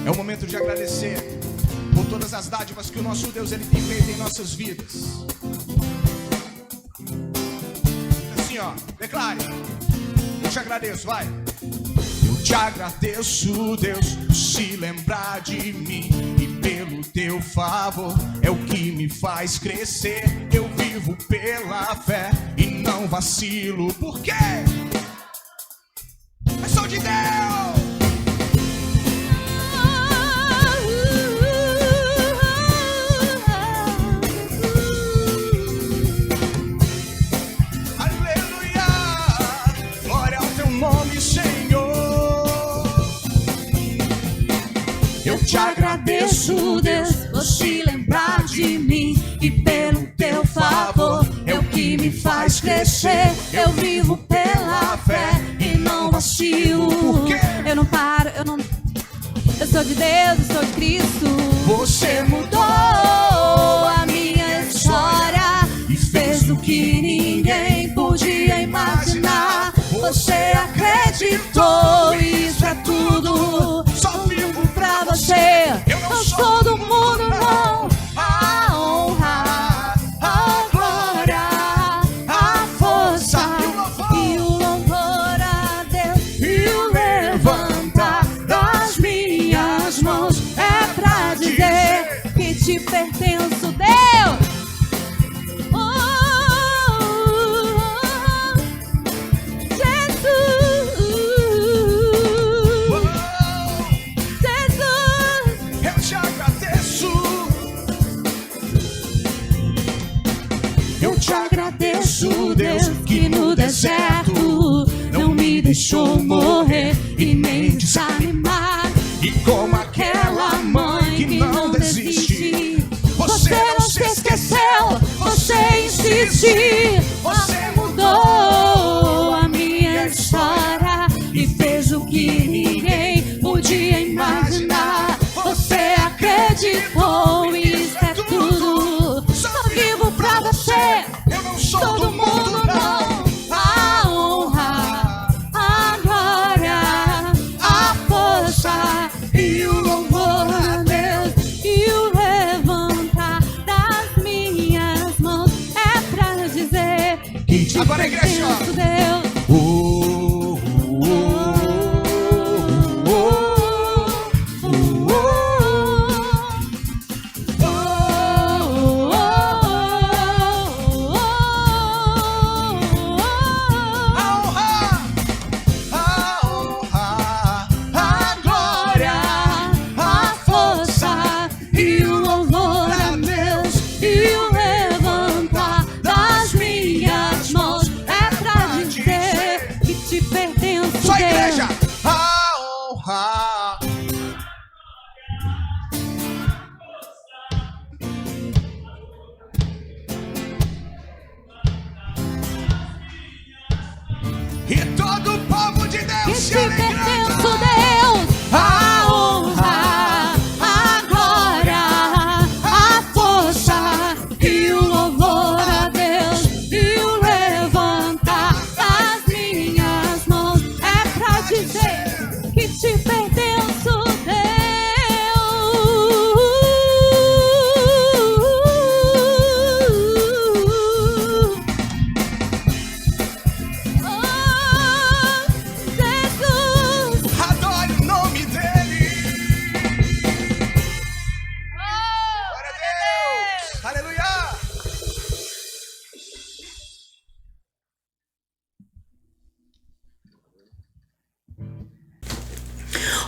É o momento de agradecer por todas as dádivas que o nosso Deus ele tem feito em nossas vidas. Assim, ó, declare: eu te agradeço, vai. Eu te agradeço, Deus, por se lembrar de mim, e pelo teu favor é o que me faz crescer. Eu vivo pela fé e não vacilo. Por quê? É só de Deus. Te agradeço, Deus, por se lembrar de mim, e pelo teu favor é o que me faz crescer. Eu vivo pela fé e não vacilo. Eu não paro, eu sou de Deus, eu sou de Cristo. Você mudou a minha história e fez o que ninguém podia imaginar. Você acreditou, isso é tudo. Só vivo pra você. Eu não sou do mundo, não. A honra, a glória, a força e o louvor a Deus, e o levantar das minhas mãos é pra dizer que te pertenço, Deus. Te agradeço, Deus, que no deserto não me deixou morrer e nem desanimar. E como aquela mãe que não desiste, você não se esqueceu, você insiste. Você mudou a minha história e fez o que ninguém podia imaginar. Você acreditou, isso é tudo. Só vivo pra você. Todo mundo não. A honra, a glória, a força e o louvor a Deus, e o levantar das minhas mãos é pra dizer que te agora, igreja, Deus. e todo o povo de Deus que se te pertenço, Deus. A honra, a glória, a força e o louvor a Deus, e o levantar das minhas mãos é pra dizer que te pertenço, Deus.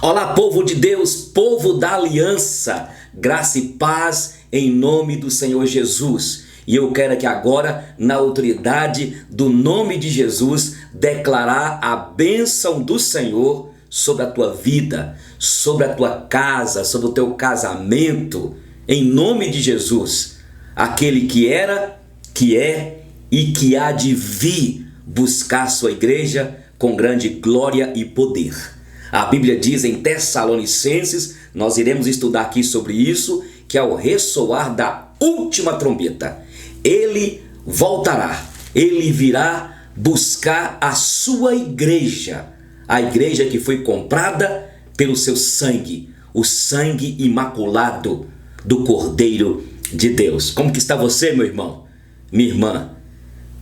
Olá, povo de Deus, povo da aliança, graça e paz em nome do Senhor Jesus. E eu quero aqui agora, na autoridade do nome de Jesus, declarar a bênção do Senhor sobre a tua vida, sobre a tua casa, sobre o teu casamento, em nome de Jesus. Aquele que era, que é e que há de vir buscar sua igreja com grande glória e poder. A Bíblia diz em Tessalonicenses, nós iremos estudar aqui sobre isso, que ao ressoar da última trombeta, ele voltará, ele virá buscar a sua igreja, a igreja que foi comprada pelo seu sangue, o sangue imaculado do Cordeiro de Deus. Como que está você, meu irmão, minha irmã?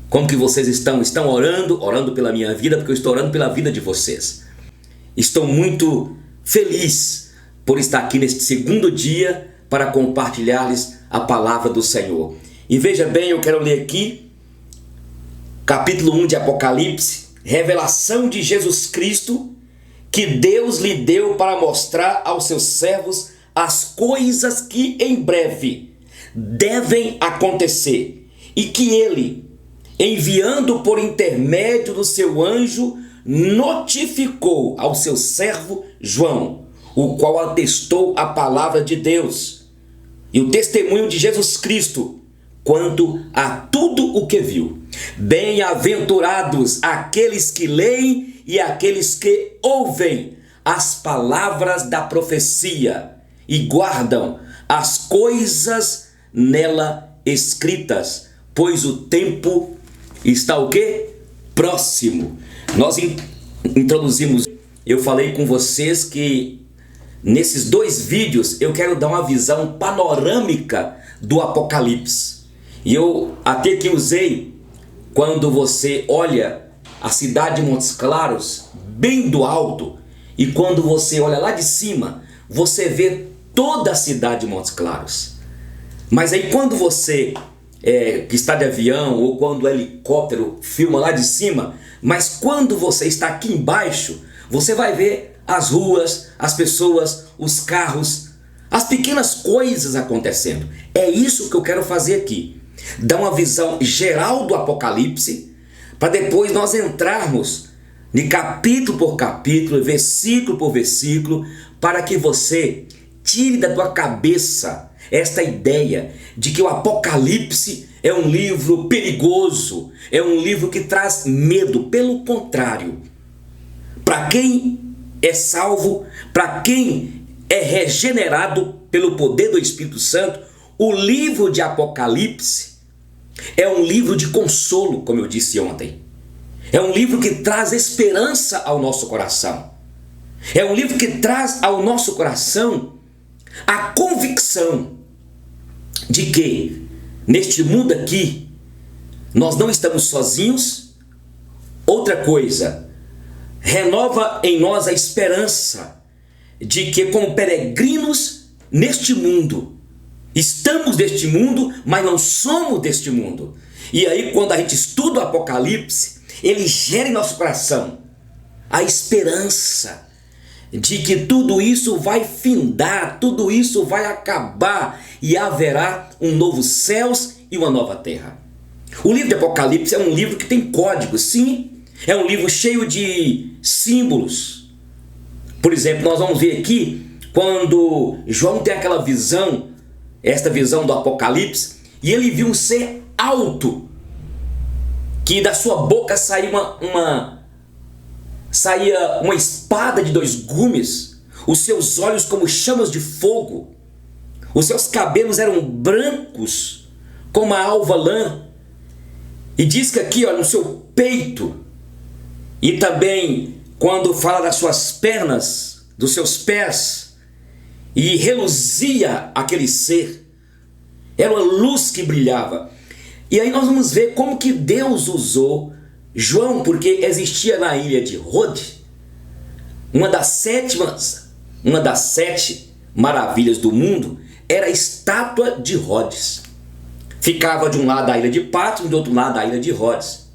Como que vocês estão? Estão orando? Orando pela minha vida, porque eu estou orando pela vida de vocês. Estou muito feliz por estar aqui neste segundo dia para compartilhar-lhes a palavra do Senhor. E veja bem, eu quero ler aqui, capítulo 1 de Apocalipse, revelação de Jesus Cristo, que Deus lhe deu para mostrar aos seus servos as coisas que em breve devem acontecer, e que ele, enviando por intermédio do seu anjo, notificou ao seu servo João, o qual atestou a palavra de Deus e o testemunho de Jesus Cristo quanto a tudo o que viu. Bem-aventurados aqueles que leem e aqueles que ouvem as palavras da profecia e guardam as coisas nela escritas, pois o tempo está o quê? Próximo. Nós introduzimos, eu falei com vocês que nesses 2 vídeos eu quero dar uma visão panorâmica do Apocalipse. E eu até que usei, quando você olha a cidade de Montes Claros bem do alto, e quando você olha lá de cima, você vê toda a cidade de Montes Claros. Mas aí quando você que está de avião, ou quando o helicóptero filma lá de cima, mas quando você está aqui embaixo, você vai ver as ruas, as pessoas, os carros, as pequenas coisas acontecendo. É isso que eu quero fazer aqui, dar uma visão geral do Apocalipse, para depois nós entrarmos de capítulo por capítulo, versículo por versículo, para que você tire da tua cabeça esta ideia de que o Apocalipse é um livro perigoso, é um livro que traz medo. Pelo contrário, para quem é salvo, para quem é regenerado pelo poder do Espírito Santo, o livro de Apocalipse é um livro de consolo, como eu disse ontem. É um livro que traz esperança ao nosso coração. É um livro que traz ao nosso coração a convicção de que neste mundo aqui nós não estamos sozinhos. Outra coisa, renova em nós a esperança de que, como peregrinos neste mundo, estamos neste mundo, mas não somos deste mundo. E aí, quando a gente estuda o Apocalipse, ele gera em nosso coração a esperança de que tudo isso vai findar, tudo isso vai acabar e haverá um novo céus e uma nova terra. O livro de Apocalipse é um livro que tem códigos, sim, é um livro cheio de símbolos. Por exemplo, nós vamos ver aqui quando João tem aquela visão, esta visão do Apocalipse, e ele viu um ser alto, que da sua boca saía uma espada de 2 gumes, os seus olhos como chamas de fogo, os seus cabelos eram brancos como a alva lã, e diz que aqui, no seu peito, e também quando fala das suas pernas, dos seus pés, e reluzia aquele ser, era uma luz que brilhava. E aí nós vamos ver como que Deus usou João, porque existia na ilha de Rhodes uma das 7 maravilhas do mundo, era a estátua de Rhodes. Ficava de um lado da ilha de Patmos, do outro lado da ilha de Rhodes.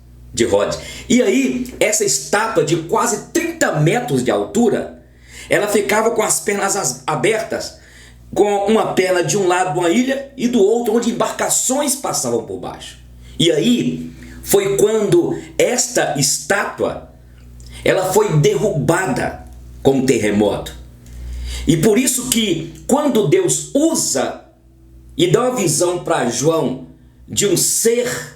E aí essa estátua de quase 30 metros de altura, ela ficava com as pernas abertas, com uma perna de um lado de uma ilha e do outro onde embarcações passavam por baixo. E aí foi quando esta estátua ela foi derrubada com um terremoto. E por isso que quando Deus usa e dá uma visão para João de um ser,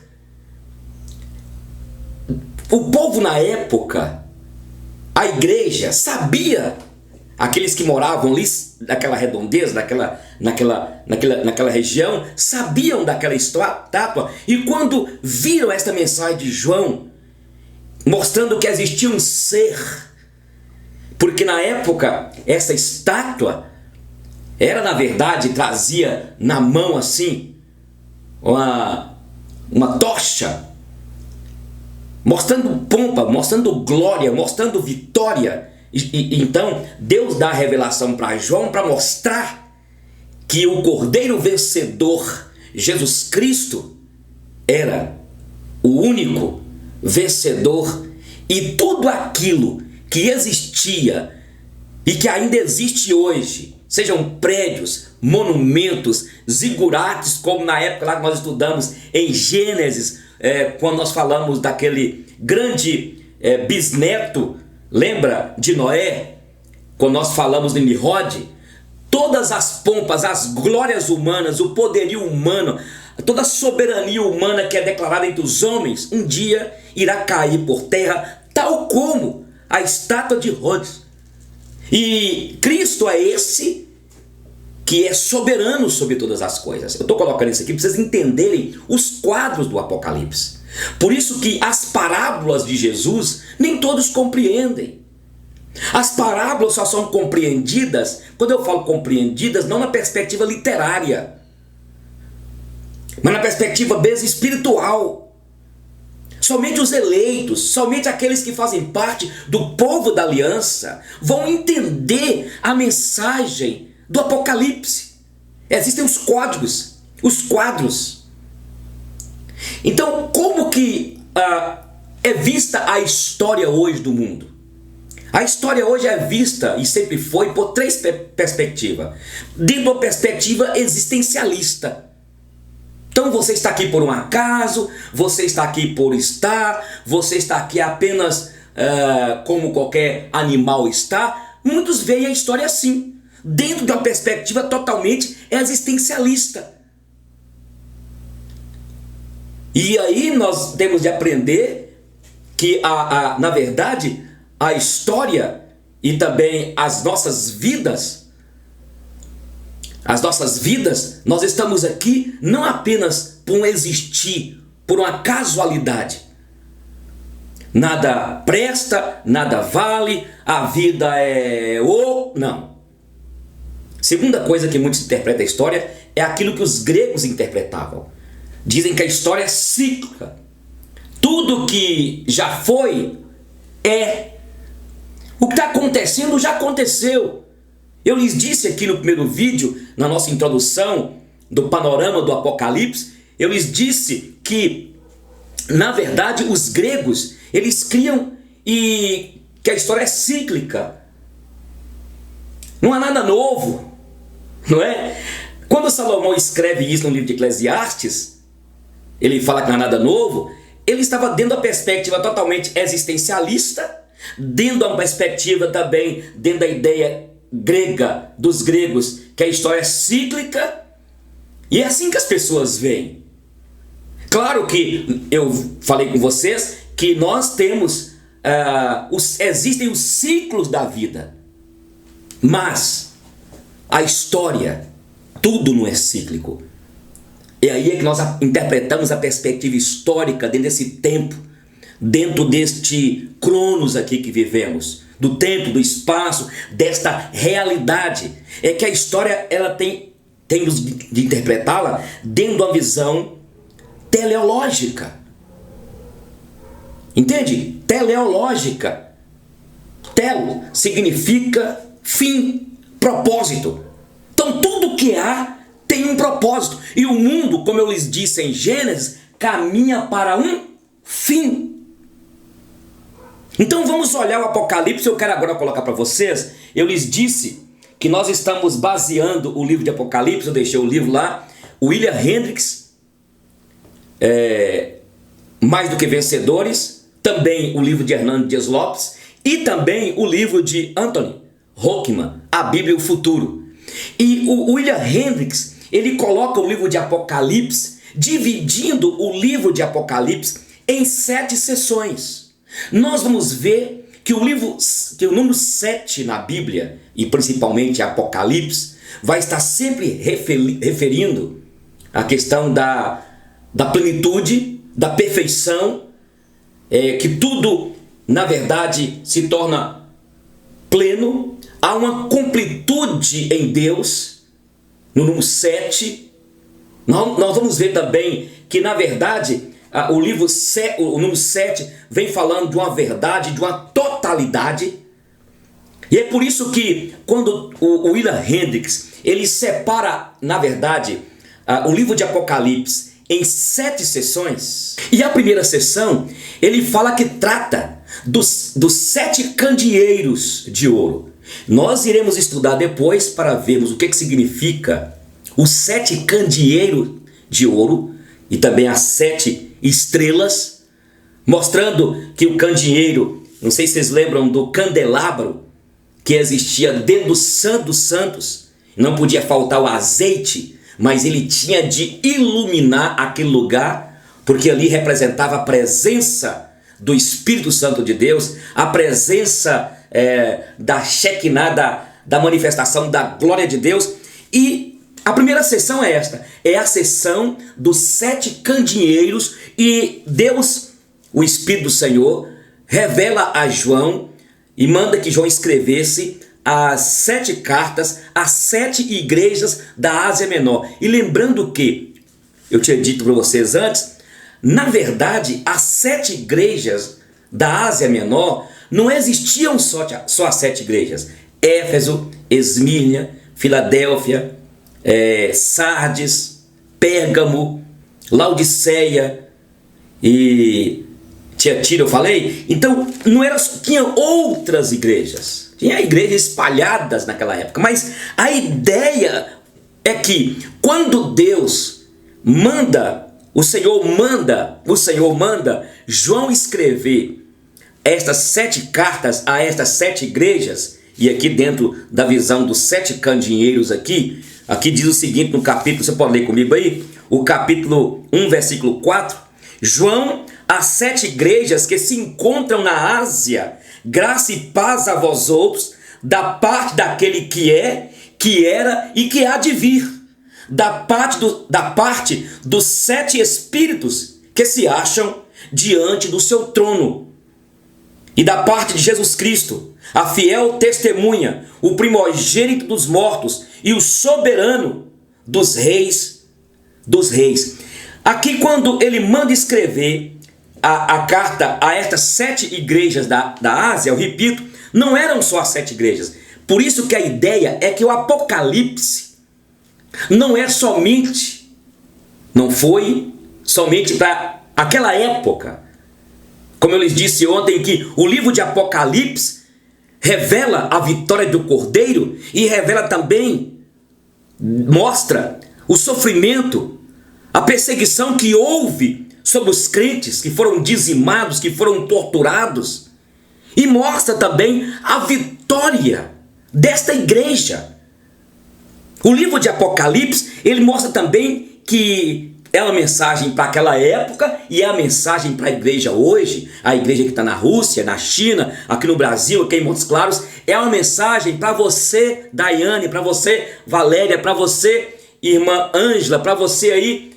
o povo na época, a igreja sabia, aqueles que moravam ali naquela redondeza, naquela região, sabiam daquela estátua, e quando viram esta mensagem de João, mostrando que existia um ser, porque na época essa estátua Era, na verdade, trazia na mão assim uma tocha, mostrando pompa, mostrando glória, mostrando vitória. Então Deus dá a revelação para João para mostrar que o Cordeiro vencedor, Jesus Cristo, era o único vencedor, e tudo aquilo que existia e que ainda existe hoje, sejam prédios, monumentos, zigurates, como na época lá que nós estudamos em Gênesis, quando nós falamos daquele grande bisneto, lembra de Noé? Quando nós falamos de Nimrod, todas as pompas, as glórias humanas, o poderio humano, toda a soberania humana que é declarada entre os homens, um dia irá cair por terra, tal como a estátua de Rhodes. E Cristo é esse que é soberano sobre todas as coisas. Eu estou colocando isso aqui para vocês entenderem os quadros do Apocalipse. Por isso que as parábolas de Jesus nem todos compreendem. As parábolas só são compreendidas, quando eu falo compreendidas, não na perspectiva literária, mas na perspectiva mesmo espiritual. Somente os eleitos, somente aqueles que fazem parte do povo da aliança vão entender a mensagem do Apocalipse. Existem os códigos, os quadros. Então, como que é vista a história hoje do mundo? A história hoje é vista, e sempre foi, por três perspectivas. Dentro da perspectiva existencialista. Então você está aqui por um acaso, você está aqui por estar, você está aqui apenas como qualquer animal está. Muitos veem a história assim, dentro de uma perspectiva totalmente existencialista. E aí nós temos de aprender que, na verdade, a história e também as nossas vidas, nós estamos aqui não apenas por um existir, por uma casualidade. Nada presta, nada vale, a vida é não. Segunda coisa que muitos interpretam a história é aquilo que os gregos interpretavam. Dizem que a história é cíclica. Tudo que já foi é. O que está acontecendo já aconteceu. Eu lhes disse aqui no primeiro vídeo, na nossa introdução do panorama do Apocalipse, eu lhes disse que, na verdade, os gregos, eles criam que a história é cíclica. Não há nada novo, não é? Quando Salomão escreve isso no livro de Eclesiastes, ele fala que não há nada novo, ele estava dentro da perspectiva totalmente existencialista, dentro da perspectiva também, dentro da ideia grega, dos gregos, que a história é cíclica, e é assim que as pessoas veem. Claro que eu falei com vocês que nós temos, existem os ciclos da vida, mas a história, tudo não é cíclico. E aí é que nós interpretamos a perspectiva histórica dentro desse tempo, dentro deste cronos aqui que vivemos, do tempo, do espaço, desta realidade. É que a história, ela temos de interpretá-la dentro de uma visão teleológica. Entende? Teleológica. Telo significa fim, propósito. Então tudo que há tem um propósito. E o mundo, como eu lhes disse em Gênesis, caminha para um fim. Então vamos olhar o Apocalipse. Eu quero agora colocar para vocês. Eu lhes disse que nós estamos baseando o livro de Apocalipse. Eu deixei o livro lá. William Hendricks, Mais do que Vencedores. Também o livro de Hernando Dias Lopes. E também o livro de Anthony Hockman, A Bíblia e o Futuro. E o William Hendricks, ele coloca o livro de Apocalipse, dividindo o livro de Apocalipse em 7 sessões. Nós vamos ver que o número 7 na Bíblia, e principalmente Apocalipse, vai estar sempre referindo a questão da plenitude, da perfeição, que tudo, na verdade, se torna pleno. Há uma completude em Deus, no número 7, nós vamos ver também que, na verdade, o número 7 vem falando de uma verdade, de uma totalidade. E é por isso que quando o William Hendricks, ele separa, na verdade, o livro de Apocalipse em 7 sessões. E a primeira sessão, ele fala que trata dos 7 candeeiros de ouro. Nós iremos estudar depois para vermos o que significa os 7 candeeiros de ouro e também as 7 estrelas, mostrando que o candeeiro, não sei se vocês lembram do candelabro que existia dentro do Santo dos Santos, não podia faltar o azeite, mas ele tinha de iluminar aquele lugar, porque ali representava a presença do Espírito Santo de Deus, a presença da Shekinah, da manifestação da glória de Deus. E a primeira sessão é esta, é a sessão dos 7 candeeiros, e Deus, o Espírito do Senhor, revela a João e manda que João escrevesse as 7 cartas às 7 igrejas da Ásia Menor. E lembrando que, eu tinha dito para vocês antes, na verdade, as 7 igrejas da Ásia Menor não existiam só as 7 igrejas. Éfeso, Esmirna, Filadélfia, Sardes, Pérgamo, Laodiceia e Tiatira, eu falei. Então, não era, tinha outras igrejas. Tinha igrejas espalhadas naquela época, mas a ideia é que quando Deus manda, o Senhor manda João escrever estas 7 cartas a estas 7 igrejas, e aqui dentro da visão dos 7 candeeiros aqui diz o seguinte no capítulo, você pode ler comigo aí, o capítulo 1, versículo 4, João, as 7 igrejas que se encontram na Ásia, graça e paz a vós outros, da parte daquele que é, que era e que há de vir, da parte dos 7 espíritos que se acham diante do seu trono, e da parte de Jesus Cristo, a fiel testemunha, o primogênito dos mortos e o soberano dos reis dos reis. Aqui, quando ele manda escrever a carta a estas 7 igrejas da Ásia, eu repito, não eram só as 7 igrejas. Por isso que a ideia é que o Apocalipse não foi somente para aquela época. Como eu lhes disse ontem, que o livro de Apocalipse revela a vitória do Cordeiro e revela também, mostra o sofrimento, a perseguição que houve sobre os crentes que foram dizimados, que foram torturados, e mostra também a vitória desta igreja. O livro de Apocalipse, ele mostra também que é uma mensagem para aquela época e é a mensagem para a igreja hoje, a igreja que está na Rússia, na China, aqui no Brasil, aqui em Montes Claros. É uma mensagem para você, Daiane, para você, Valéria, para você, irmã Ângela, para você aí,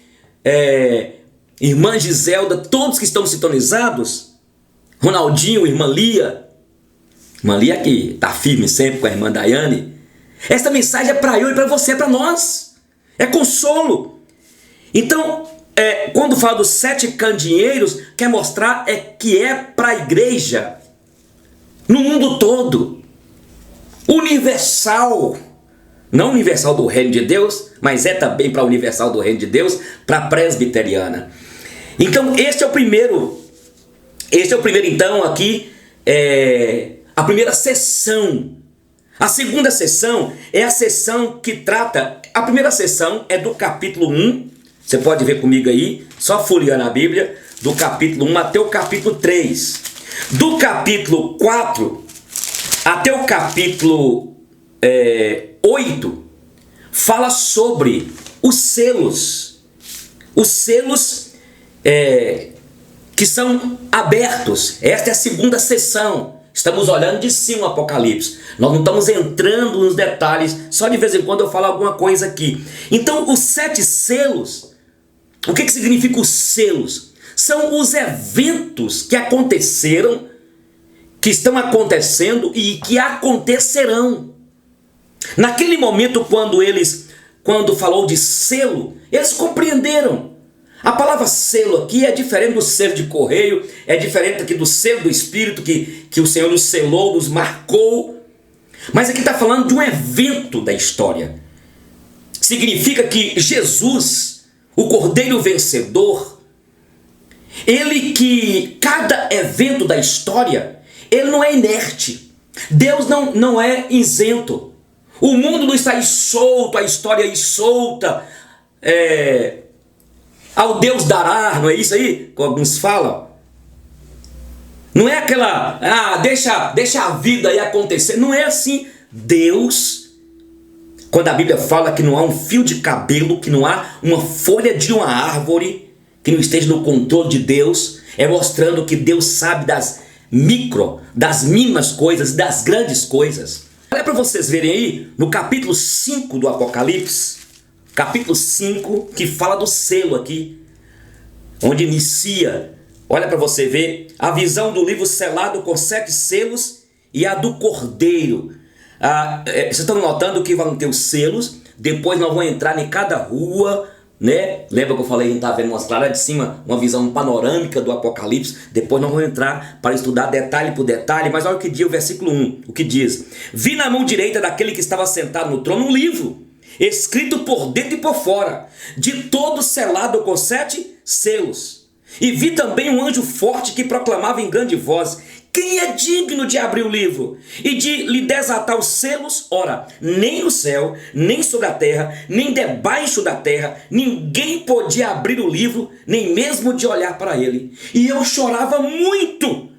irmã Giselda, todos que estão sintonizados, Ronaldinho, irmã Lia que está firme sempre com a irmã Daiane. Esta mensagem é para eu e para você, é para nós, é consolo. Então, quando fala dos 7 candeeiros, quer mostrar que é para a igreja no mundo todo, universal, não universal do reino de Deus, mas é também para a universal do reino de Deus, para a presbiteriana. Então, este é o primeiro então aqui, a primeira sessão. A segunda sessão é a sessão que trata, a primeira sessão é do capítulo 1, você pode ver comigo aí, só folheando a Bíblia, do capítulo 1 até o capítulo 3. Do capítulo 4 até o capítulo 8, fala sobre os selos. Os selos que são abertos. Esta é a segunda sessão. Estamos olhando de cima o Apocalipse. Nós não estamos entrando nos detalhes. Só de vez em quando eu falo alguma coisa aqui. Então, os 7 selos, o que significa os selos? São os eventos que aconteceram, que estão acontecendo e que acontecerão. Naquele momento, quando eles quando falou de selo, eles compreenderam. A palavra selo aqui é diferente do selo de correio, é diferente aqui do selo do Espírito que o Senhor nos selou, nos marcou. Mas aqui está falando de um evento da história. Significa que Jesus, o Cordeiro Vencedor, ele que cada evento da história, ele não é inerte. Deus não é isento. O mundo não está aí solto, a história aí solta. Ao Deus dará, não é isso aí que alguns falam? Não é aquela, deixa a vida aí acontecer. Não é assim. Deus, quando a Bíblia fala que não há um fio de cabelo, que não há uma folha de uma árvore que não esteja no controle de Deus, é mostrando que Deus sabe das mínimas coisas, das grandes coisas. Olha para vocês verem aí, no capítulo 5 do Apocalipse, capítulo 5, que fala do selo aqui, onde inicia. Olha para você ver a visão do livro selado com 7 selos e a do Cordeiro. Vocês estão notando que vão ter os selos, depois nós vamos entrar em cada rua, né? Lembra que eu falei, a gente está vendo umas claras de cima, uma visão panorâmica do Apocalipse. Depois nós vamos entrar para estudar detalhe por detalhe. Mas olha o que diz o versículo 1, o que diz: vi na mão direita daquele que estava sentado no trono um livro, escrito por dentro e por fora, de todo selado com 7 selos. E vi também um anjo forte que proclamava em grande voz: quem é digno de abrir o livro e de lhe desatar os selos? Ora, nem no céu, nem sobre a terra, nem debaixo da terra, ninguém podia abrir o livro, nem mesmo de olhar para ele. E eu chorava muito,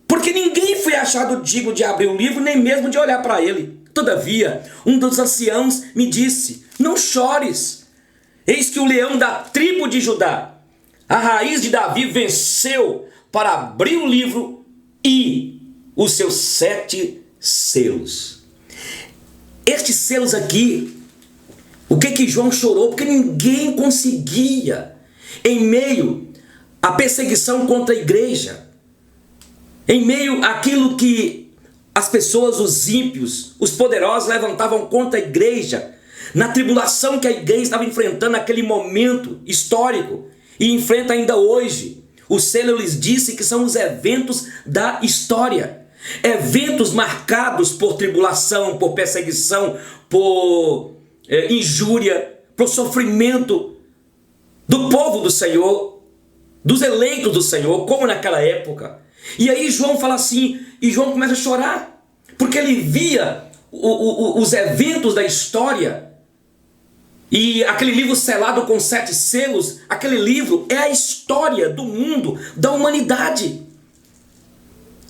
porque ninguém foi achado digno de abrir o livro, nem mesmo de olhar para ele. Todavia, um dos anciãos me disse: não chores, eis que o leão da tribo de Judá, a raiz de Davi, venceu para abrir o livro e os seus 7 selos. Estes selos aqui, o que João chorou? Porque ninguém conseguia, em meio à perseguição contra a igreja, em meio àquilo que as pessoas, os ímpios, os poderosos levantavam contra a igreja, na tribulação que a igreja estava enfrentando naquele momento histórico, e enfrenta ainda hoje. O selo lhes disse que são os eventos da história. Eventos marcados por tribulação, por perseguição, por injúria, por sofrimento do povo do Senhor, dos eleitos do Senhor, como naquela época. E aí João fala assim, e João começa a chorar, porque ele via os eventos da história. E aquele livro selado com 7 selos, aquele livro é a história do mundo, da humanidade.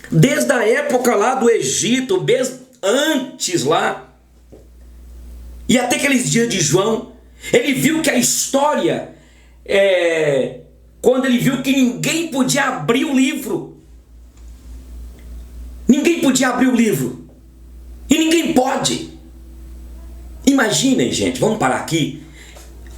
Desde a época lá do Egito, desde antes lá, e até aqueles dias de João, ele viu que a história, quando ele viu que ninguém podia abrir o livro. Ninguém podia abrir o livro. E ninguém pode. Imaginem, gente, vamos parar aqui.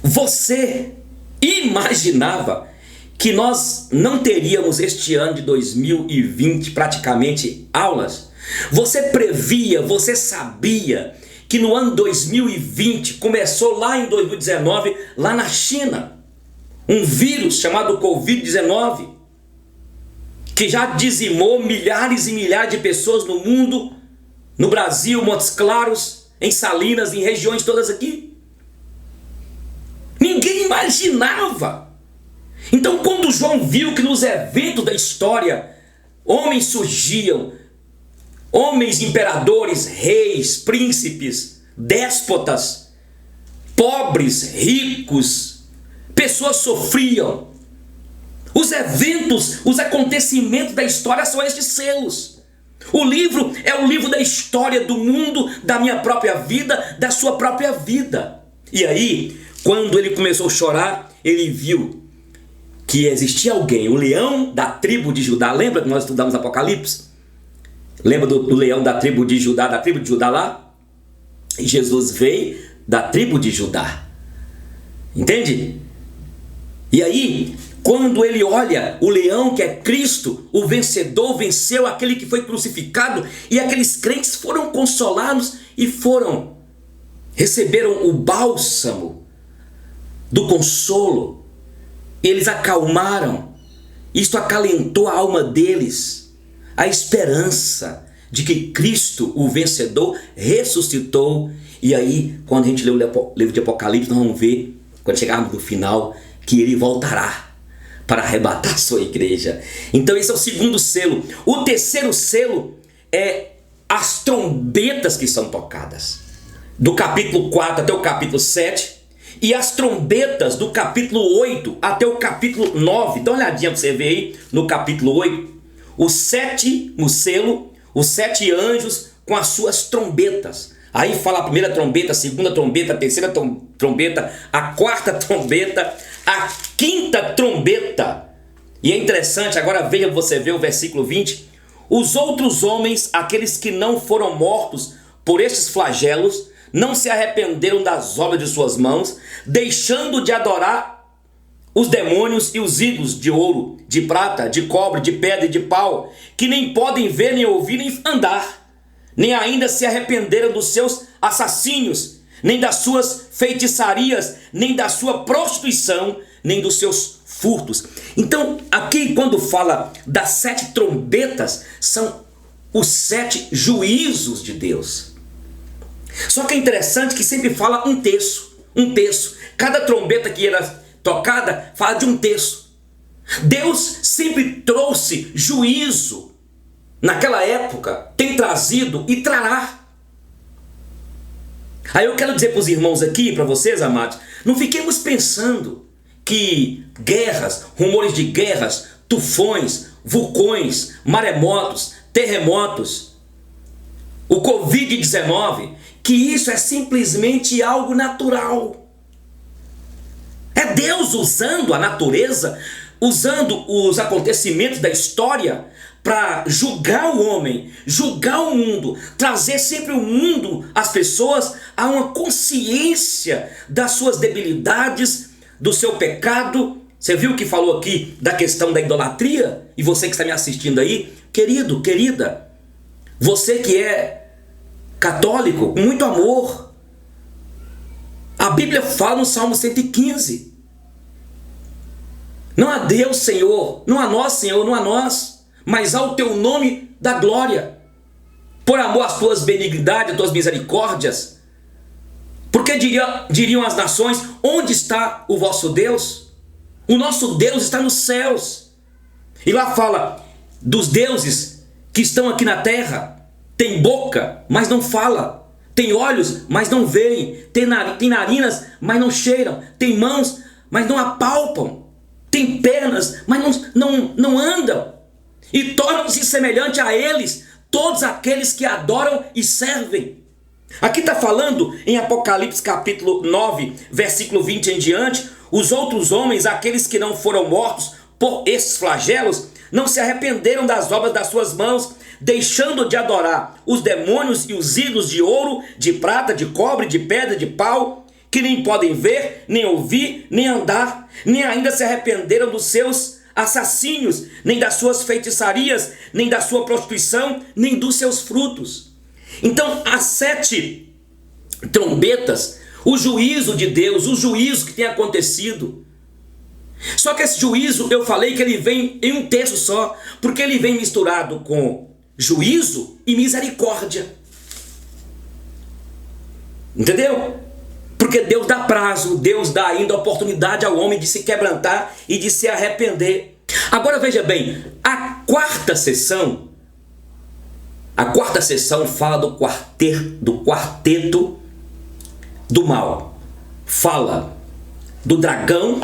Você imaginava que nós não teríamos este ano de 2020 praticamente aulas? Você previa, você sabia que no ano 2020 começou lá em 2019, lá na China, um vírus chamado Covid-19, que já dizimou milhares e milhares de pessoas no mundo, no Brasil, Montes Claros, em Salinas, em regiões todas aqui. Ninguém imaginava. Então, quando João viu que nos eventos da história, homens surgiam, homens imperadores, reis, príncipes, déspotas, pobres, ricos, pessoas sofriam. Os eventos, os acontecimentos da história são estes selos. O livro é o livro da história do mundo, da minha própria vida, da sua própria vida. E aí, quando ele começou a chorar, ele viu que existia alguém, o leão da tribo de Judá. Lembra que nós estudamos Apocalipse? Lembra do leão da tribo de Judá lá? E Jesus veio da tribo de Judá. Entende? E aí, quando ele olha o leão que é Cristo, o vencedor, venceu aquele que foi crucificado, e aqueles crentes foram consolados e foram receberam o bálsamo do consolo, eles acalmaram, isto acalentou a alma deles, a esperança de que Cristo, o vencedor, ressuscitou. E aí, quando a gente lê o livro de Apocalipse, nós vamos ver, quando chegarmos no final, que ele voltará para arrebatar a sua igreja. Então esse é o segundo selo. O terceiro selo é as trombetas que são tocadas, do capítulo 4 até o capítulo 7, e as trombetas do capítulo 8 até o capítulo 9. Dá uma olhadinha para você ver aí no capítulo 8, o sétimo selo, os 7 anjos com as suas trombetas. Aí fala a primeira trombeta, a segunda trombeta, a terceira trombeta, a quarta trombeta, a quinta trombeta. E é interessante, agora veja você ver o versículo 20. Os outros homens, aqueles que não foram mortos por estes flagelos, não se arrependeram das obras de suas mãos, deixando de adorar os demônios e os ídolos de ouro, de prata, de cobre, de pedra e de pau, que nem podem ver, nem ouvir, nem andar, nem ainda se arrependeram dos seus assassínios, nem das suas feitiçarias, nem da sua prostituição, nem dos seus furtos. Então, aqui quando fala das 7 trombetas, são os 7 juízos de Deus. Só que é interessante que sempre fala um terço. Cada trombeta que era tocada fala de um terço. Deus sempre trouxe juízo. Naquela época, tem trazido e trará. Aí eu quero dizer para os irmãos aqui, para vocês, amados, não fiquemos pensando que guerras, rumores de guerras, tufões, vulcões, maremotos, terremotos, o Covid-19, que isso é simplesmente algo natural. É Deus usando a natureza, usando os acontecimentos da história para julgar o homem, julgar o mundo, trazer sempre o mundo, as pessoas, a uma consciência das suas debilidades, do seu pecado. Você viu que falou aqui da questão da idolatria? E você que está me assistindo aí, querido, querida, você que é católico, com muito amor, a Bíblia fala no Salmo 115, não a Deus, Senhor, não a nós, Senhor, não a nós, mas ao teu nome da glória, por amor às tuas benignidades, às tuas misericórdias. Porque diriam as nações: onde está o vosso Deus? O nosso Deus está nos céus. E lá fala dos deuses que estão aqui na terra. Tem boca, mas não fala. Tem olhos, mas não veem. Tem narinas, mas não cheiram. Tem mãos, mas não apalpam. Tem pernas, mas não andam. E tornam-se semelhante a eles todos aqueles que adoram e servem. Aqui está falando em Apocalipse capítulo 9, versículo 20 em diante: os outros homens, aqueles que não foram mortos por esses flagelos, não se arrependeram das obras das suas mãos, deixando de adorar os demônios e os ídolos de ouro, de prata, de cobre, de pedra, de pau, que nem podem ver, nem ouvir, nem andar, nem ainda se arrependeram dos seus assassínios, nem das suas feitiçarias, nem da sua prostituição, nem dos seus frutos. Então, as 7 trombetas, o juízo de Deus, o juízo que tem acontecido. Só que esse juízo, eu falei que ele vem em um terço só, porque ele vem misturado com juízo e misericórdia. Entendeu? Porque Deus dá prazo, Deus dá ainda oportunidade ao homem de se quebrantar e de se arrepender. Agora veja bem, a quarta sessão fala do quarteto do mal. Fala do dragão,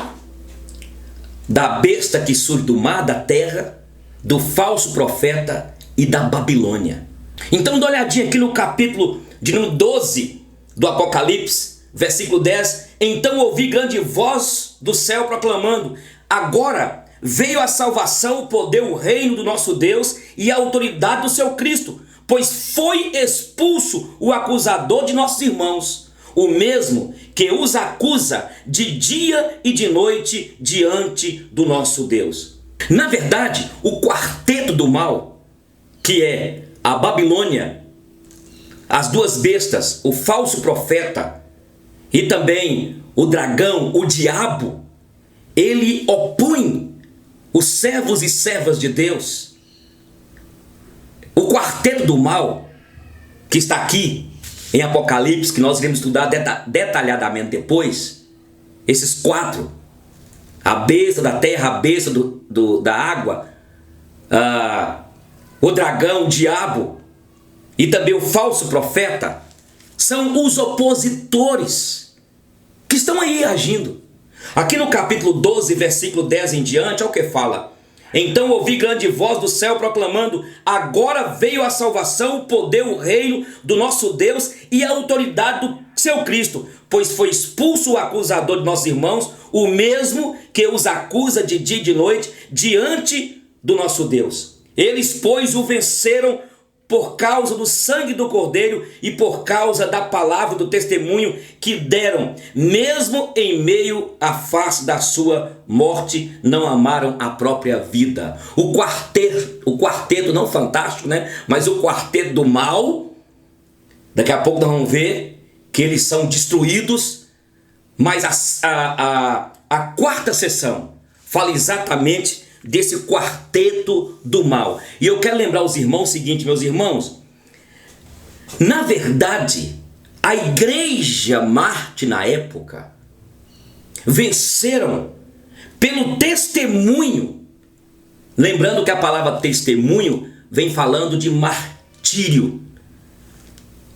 da besta que surge do mar, da terra, do falso profeta e da Babilônia. Então dá uma olhadinha aqui no capítulo de número 12 do Apocalipse, versículo 10. Então ouvi grande voz do céu proclamando: agora veio a salvação, o poder, o reino do nosso Deus e a autoridade do seu Cristo, pois foi expulso o acusador de nossos irmãos, o mesmo que os acusa de dia e de noite diante do nosso Deus. Na verdade, o quarteto do mal, que é a Babilônia, as duas bestas, o falso profeta e também o dragão, o diabo, ele opõe os servos e servas de Deus. O quarteto do mal, que está aqui em Apocalipse, que nós iremos estudar detalhadamente depois, esses quatro, a besta da terra, a besta da água, o dragão, o diabo e também o falso profeta, são os opositores que estão aí agindo. Aqui no capítulo 12, versículo 10 em diante, olha o que fala. Então ouvi grande voz do céu proclamando: agora veio a salvação, o poder, o reino do nosso Deus e a autoridade do seu Cristo, pois foi expulso o acusador de nossos irmãos, o mesmo que os acusa de dia e de noite diante do nosso Deus. Eles, pois, o venceram por causa do sangue do Cordeiro e por causa da palavra do testemunho que deram, mesmo em meio à face da sua morte, não amaram a própria vida. O quarteto não fantástico, né? Mas o quarteto do mal, daqui a pouco nós vamos ver que eles são destruídos, mas a quarta sessão fala exatamente desse quarteto do mal. E eu quero lembrar os irmãos o seguinte, meus irmãos, na verdade, a igreja Marte na época venceram pelo testemunho. Lembrando que a palavra testemunho vem falando de martírio.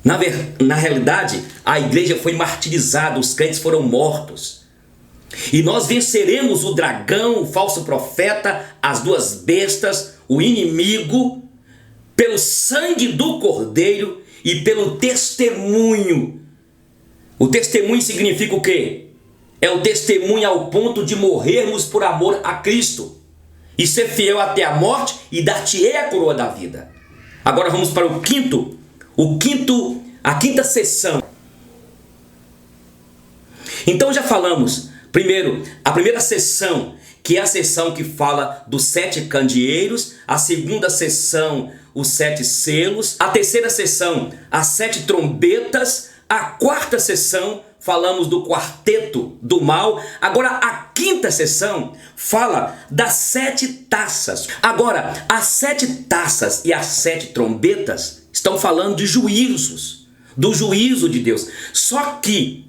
Na realidade, a igreja foi martirizada, os crentes foram mortos. E nós venceremos o dragão, o falso profeta, as duas bestas, o inimigo, pelo sangue do Cordeiro e pelo testemunho. O testemunho significa o quê? É o testemunho ao ponto de morrermos por amor a Cristo e ser fiel até a morte e dar-te-ei a coroa da vida. Agora vamos para a quinta sessão. Então já falamos, primeiro, a primeira sessão, que é a sessão que fala dos 7 candeeiros, a segunda sessão, os 7 selos, a terceira sessão, as 7 trombetas, a quarta sessão, falamos do quarteto do mal. Agora a quinta sessão fala das 7 taças. Agora, as 7 taças e as 7 trombetas estão falando de juízos, do juízo de Deus. Só que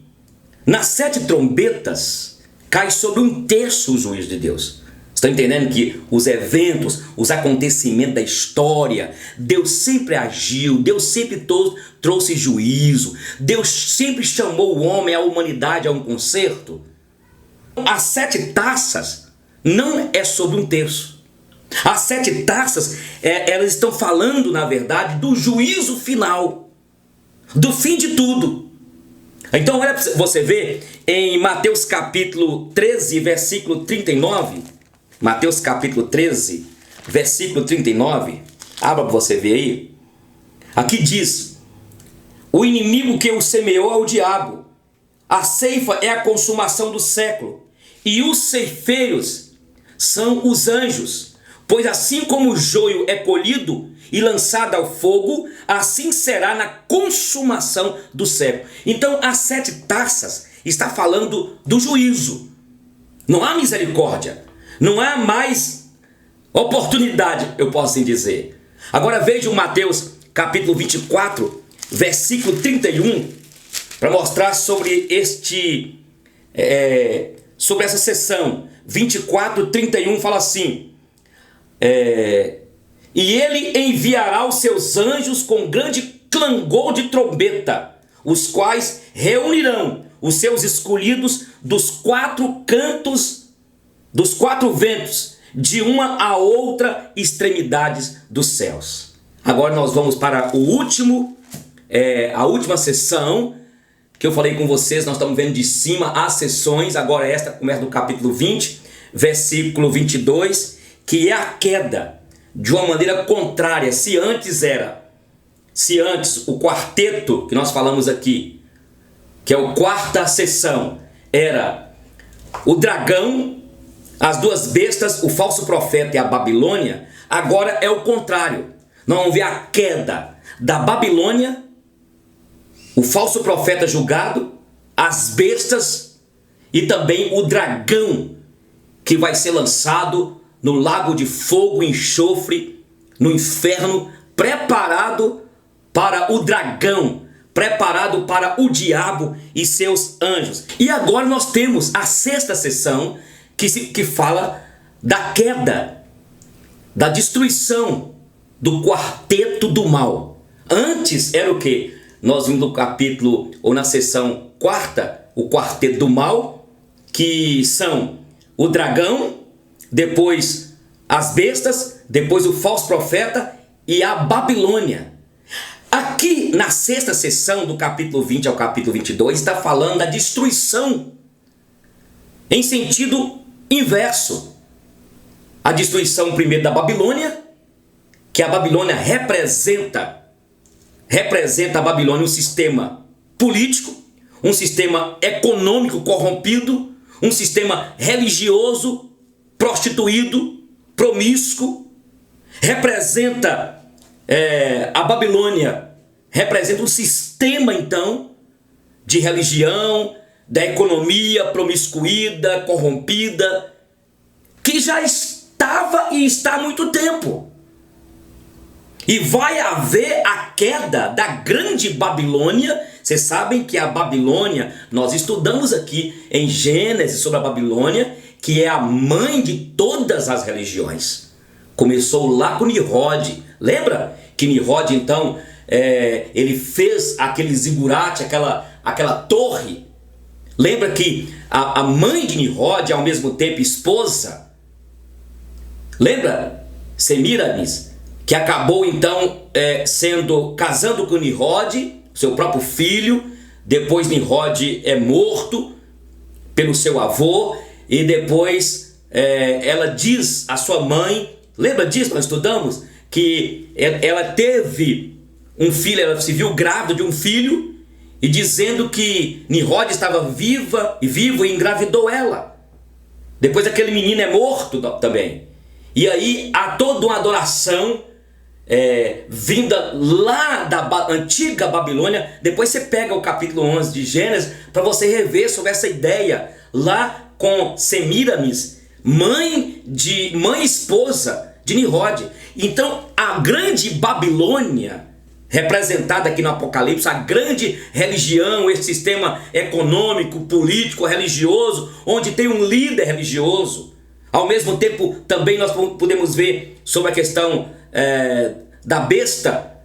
nas 7 trombetas cai sobre 1/3 o juízo de Deus. Estão entendendo que os eventos, os acontecimentos da história, Deus sempre agiu, Deus sempre trouxe juízo, Deus sempre chamou o homem, a humanidade a um conserto. As 7 taças não é sobre 1/3. As 7 taças, elas estão falando, na verdade, do juízo final, do fim de tudo. Então olha para você ver em Mateus capítulo 13, versículo 39. Mateus capítulo 13, versículo 39. Abra para você ver aí. Aqui diz: o inimigo que o semeou é o diabo. A ceifa é a consumação do século. E os ceifeiros são os anjos. Pois assim como o joio é colhido e lançado ao fogo, assim será na consumação do século. Então as 7 taças está falando do juízo. Não há misericórdia, não há mais oportunidade, eu posso assim dizer. Agora veja o Mateus capítulo 24, versículo 31, para mostrar sobre sobre essa sessão. 24, 31 fala assim: e ele enviará os seus anjos com grande clangor de trombeta, os quais reunirão os seus escolhidos dos 4 cantos, dos 4 ventos, de uma a outra extremidades dos céus. Agora nós vamos para a última sessão que eu falei com vocês. Nós estamos vendo de cima as sessões. Agora esta começa no capítulo 20, versículo 22, que é a queda de uma maneira contrária. Se antes o quarteto que nós falamos aqui, que é a quarta sessão, era o dragão, as duas bestas, o falso profeta e a Babilônia, agora é o contrário. Nós vamos ver a queda da Babilônia o falso profeta julgado, as bestas e também o dragão que vai ser lançado no lago de fogo e enxofre, no inferno, preparado para o dragão, preparado para o diabo e seus anjos. E agora nós temos a sexta sessão que fala da queda, da destruição do quarteto do mal. Antes era o que? Nós vimos no capítulo, ou na sessão quarta, o quarteto do mal, que são o dragão, depois as bestas, depois o falso profeta e a Babilônia. Aqui na sexta sessão, do capítulo 20 ao capítulo 22, está falando da destruição em sentido inverso. A destruição primeiro da Babilônia, que a Babilônia representa a Babilônia um sistema político, um sistema econômico corrompido, um sistema religioso prostituído, promíscuo. Representa a Babilônia, representa um sistema então de religião, da economia promiscuída, corrompida, que já estava e está há muito tempo. E vai haver a queda da grande Babilônia. Vocês sabem que a Babilônia, nós estudamos aqui em Gênesis sobre a Babilônia, que é a mãe de todas as religiões. Começou lá com Nimrod. Lembra que Nimrod então, ele fez aquele zigurate, aquela torre. Lembra que a mãe de Nimrod é ao mesmo tempo esposa. Lembra? Semíramis, que acabou então casando com Nimrod, seu próprio filho. Depois Nimrod é morto pelo seu avô. E depois ela diz à sua mãe, lembra disso? Nós estudamos que ela teve um filho, ela se viu grávida de um filho, e dizendo que Nimrod estava vivo e engravidou ela. Depois aquele menino é morto também. E aí há toda uma adoração vinda lá da antiga Babilônia. Depois você pega o capítulo 11 de Gênesis para você rever sobre essa ideia lá com Semíramis, mãe esposa de Nimrod. Então a grande Babilônia, representada aqui no Apocalipse, a grande religião, esse sistema econômico, político, religioso, onde tem um líder religioso. Ao mesmo tempo também nós podemos ver sobre a questão da besta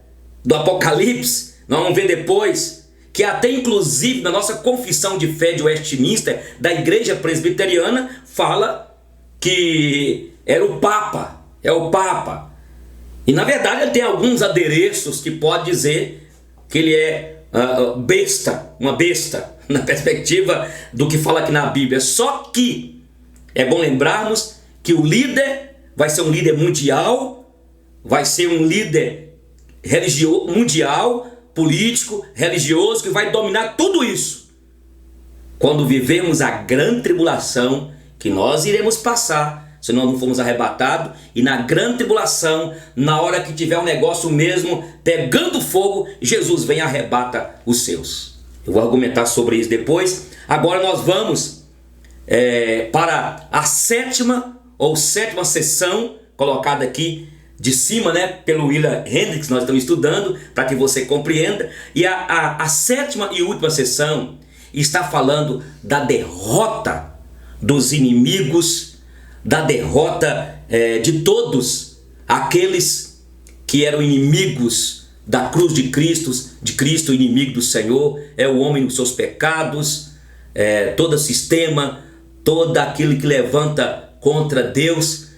do Apocalipse. Nós vamos ver depois que até inclusive na nossa confissão de fé de Westminster, da igreja presbiteriana, fala que era o Papa, é o Papa. E na verdade ele tem alguns adereços que pode dizer que ele é uma besta, na perspectiva do que fala aqui na Bíblia. Só que é bom lembrarmos que o líder vai ser um líder mundial, vai ser um líder religioso, mundial, político, religioso, que vai dominar tudo isso. Quando vivermos a grande tribulação, que nós iremos passar, se nós não formos arrebatados, e na grande tribulação, na hora que tiver um negócio mesmo pegando fogo, Jesus vem e arrebata os seus. Eu vou argumentar sobre isso depois. Agora nós vamos para a sétima sessão, colocada aqui de cima, pelo William Hendricks. Nós estamos estudando para que você compreenda. E a sétima e última sessão está falando da derrota dos inimigos, da derrota de todos aqueles que eram inimigos da cruz de Cristo, inimigo do Senhor. É o homem nos seus pecados, todo sistema, todo aquele que levanta contra Deus,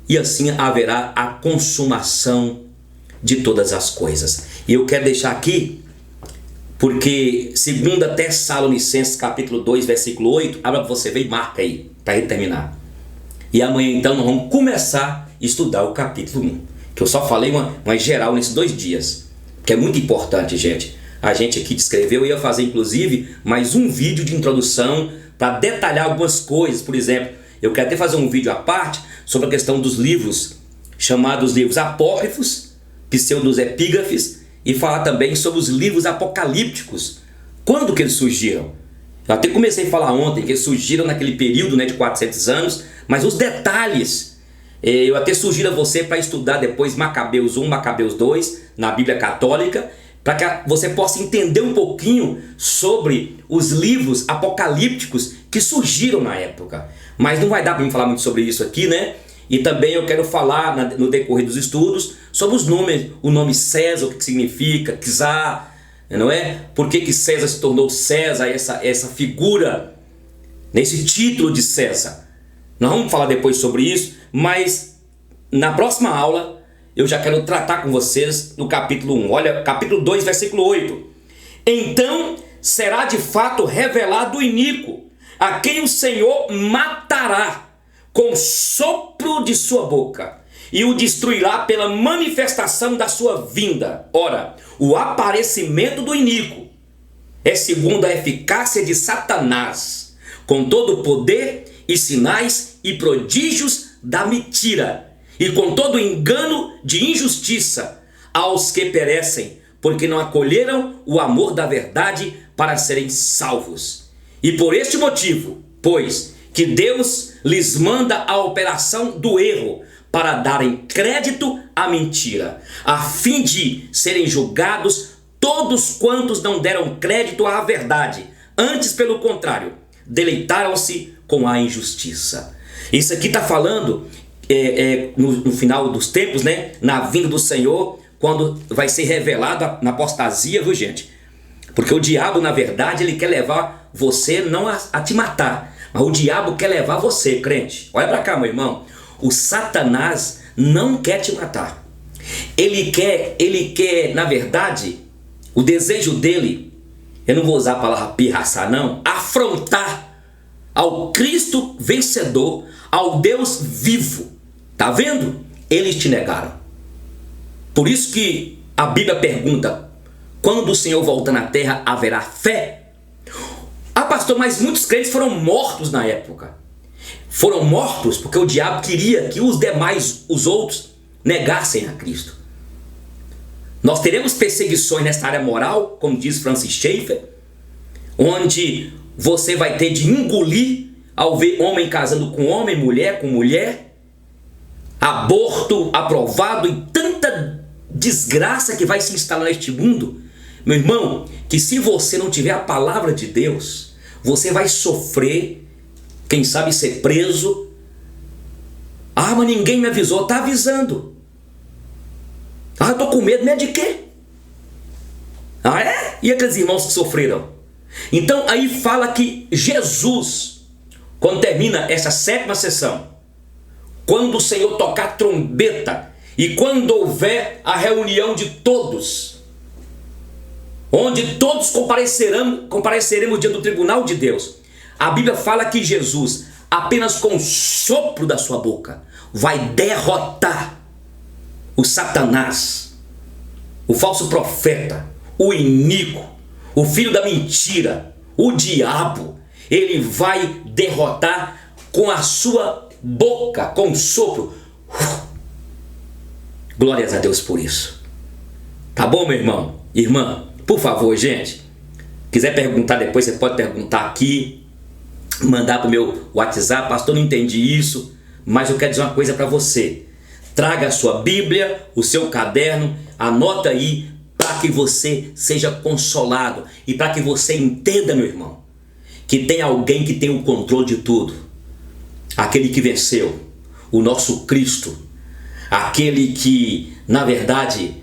e assim haverá a consumação de todas as coisas. E eu quero deixar aqui, porque 2 Tessalonicenses capítulo 2, versículo 8, abra para você ver e marca aí, para a gente terminar. E amanhã então nós vamos começar a estudar o capítulo 1, que eu só falei uma geral nesses 2 dias, que é muito importante, gente. A gente aqui descreveu, eu ia fazer inclusive mais um vídeo de introdução para detalhar algumas coisas. Por exemplo, eu quero até fazer um vídeo à parte sobre a questão dos livros, chamados livros apócrifos, pseudos epígrafes e falar também sobre os livros apocalípticos. Quando que eles surgiram? Eu até comecei a falar ontem que eles surgiram naquele período, né, de 400 anos, mas os detalhes, eu até sugiro a você para estudar depois Macabeus 1, Macabeus 2, na Bíblia Católica, para que você possa entender um pouquinho sobre os livros apocalípticos que surgiram na época. Mas não vai dar para mim falar muito sobre isso aqui, né? E também eu quero falar no decorrer dos estudos sobre os nomes, o nome César, o que significa, Czar, não é? Por que César se tornou César, essa figura, nesse título de César. Nós vamos falar depois sobre isso, mas na próxima aula eu já quero tratar com vocês no capítulo 1. Olha, capítulo 2, versículo 8. Então será de fato revelado o iníquo, a quem o Senhor matará com o sopro de sua boca, e o destruirá pela manifestação da sua vinda. Ora, o aparecimento do iníquo é segundo a eficácia de Satanás, com todo o poder e sinais e prodígios da mentira, e com todo o engano de injustiça aos que perecem, porque não acolheram o amor da verdade para serem salvos. E por este motivo, pois que Deus lhes manda a operação do erro, para darem crédito à mentira, a fim de serem julgados todos quantos não deram crédito à verdade, antes, pelo contrário, deleitaram-se com a injustiça. Isso aqui está falando no final dos tempos, né? Na vinda do Senhor, quando vai ser revelado na apostasia, viu, gente? Porque o diabo, na verdade, ele quer levar você não a te matar, mas o diabo quer levar você, crente. Olha para cá, meu irmão. O Satanás não quer te matar. Ele quer, na verdade, o desejo dele, eu não vou usar a palavra pirraçar não, afrontar ao Cristo vencedor, ao Deus vivo. Tá vendo? Eles te negaram. Por isso que a Bíblia pergunta: quando o Senhor volta na terra, haverá fé? Ah, pastor, mas muitos crentes foram mortos na época. Foram mortos porque o diabo queria que os demais, os outros, negassem a Cristo. Nós teremos perseguições nesta área moral, como diz Francis Schaeffer, onde você vai ter de engolir ao ver homem casando com homem, mulher com mulher, aborto aprovado e tanta desgraça que vai se instalar neste mundo. Meu irmão, que se você não tiver a palavra de Deus, você vai sofrer, quem sabe ser preso. Ah, mas ninguém me avisou. Está avisando. Ah, eu estou com medo. Medo de quê? Ah, é? E aqueles irmãos que sofreram? Então aí fala que Jesus, quando termina essa 7ª sessão, quando o Senhor tocar trombeta e quando houver a reunião de todos, onde todos compareceremos diante do tribunal de Deus, a Bíblia fala que Jesus, apenas com o sopro da sua boca, vai derrotar o Satanás, o falso profeta, o iníquo, o filho da mentira, o diabo. Ele vai derrotar com a sua boca, com o sopro. Glórias a Deus por isso. Tá bom, meu irmão? Irmã, por favor, gente, quiser perguntar depois, você pode perguntar aqui, mandar para o meu WhatsApp. Pastor, não entendi isso, mas eu quero dizer uma coisa para você. Traga a sua Bíblia, o seu caderno, anota aí, para que você seja consolado e para que você entenda, meu irmão, que tem alguém que tem o controle de tudo. Aquele que venceu, o nosso Cristo, aquele que, na verdade,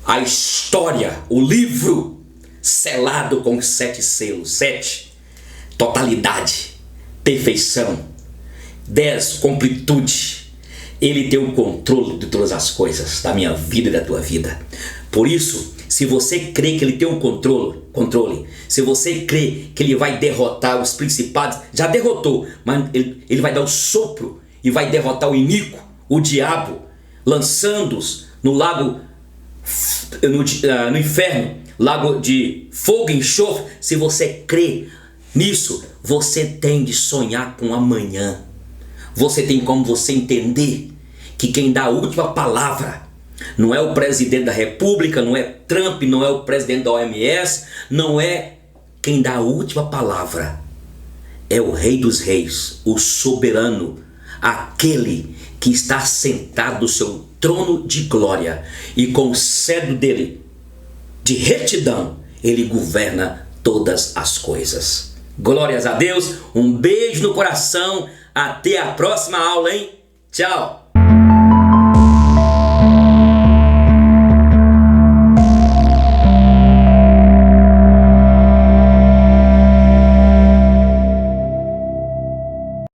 a história, o livro selado com 7 selos, 7, totalidade, perfeição, 10, completude. Ele tem o controle de todas as coisas, da minha vida e da tua vida. Por isso, se você crê que ele tem o controle, se você crê que ele vai derrotar os principados, já derrotou, mas ele vai dar o sopro e vai derrotar o iníquo, o diabo, lançando-os no lago, no inferno, lago de fogo e enxofre. Se você crê nisso, você tem de sonhar com amanhã. Você tem como você entender que quem dá a última palavra Não é o presidente da República, não é Trump, não é o presidente da OMS, não é quem dá a última palavra. É o Rei dos Reis, o soberano, aquele que está sentado no seu trono de glória e com o cetro dele de retidão, ele governa todas as coisas. Glórias a Deus, um beijo no coração, até a próxima aula, hein? Tchau!